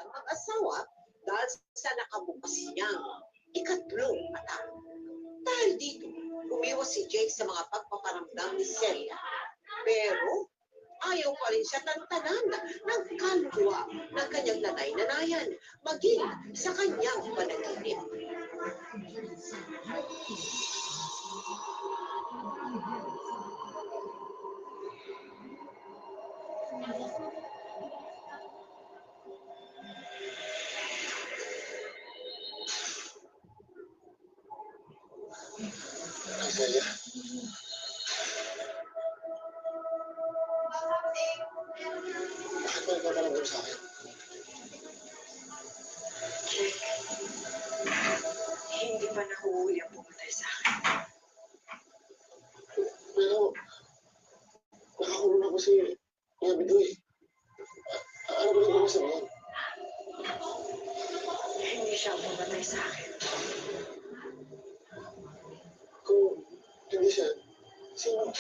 silang mag-asawa dahil sa nakabukas niyang ikatlong mata. Dahil dito, umiwas si Jake sa mga pagpaparamdam ni Celia. Pero ayaw pa rin siya tantanan ng kaluluwa ng kanyang nanay-nanayan, maging sa kanyang panaginip. Celia. Bakit mo nagpaparamdam sa akin? Jake, hindi pa nahuhuli ang pumatay sa akin. Pero, nakakulong ako si Yabido eh. Ano ba nagawa sa yan? Hindi siya ang pumatay sa akin. Kung hindi siya, sino?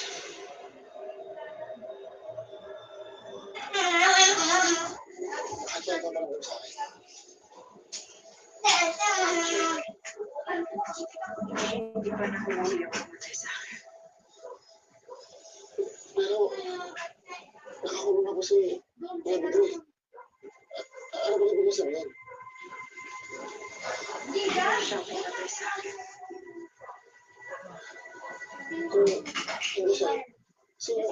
Bakit ka nagpaparamdam sa akin? Hindi pa nahuhuli ang pumatay sa akin. Pero, nakakulong ako si Yabido eh. Ano ba nagawa sa yan? Hindi siya ang pumatay sa akin. Kung hindi siya, sino?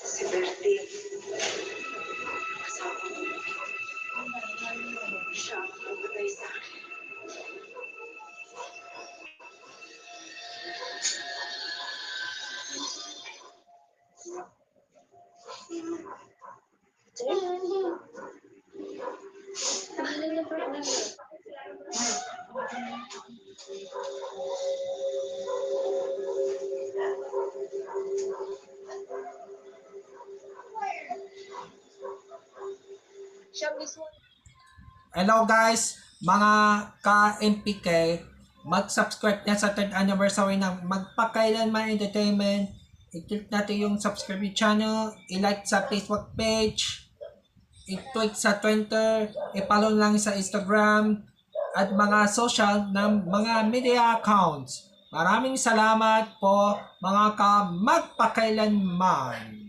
Si Bertie. Asawa ko. Siya ang pumatay sa akin. Hello guys, mga ka-MPK, mag-subscribe na sa 3rd anniversary ng Magpakailanman Entertainment. I-click natin yung subscribe channel, i-like sa Facebook page, i-tweet sa Twitter, i-follow lang sa Instagram, at mga social ng mga media accounts. Maraming salamat po mga ka-magpakailanman.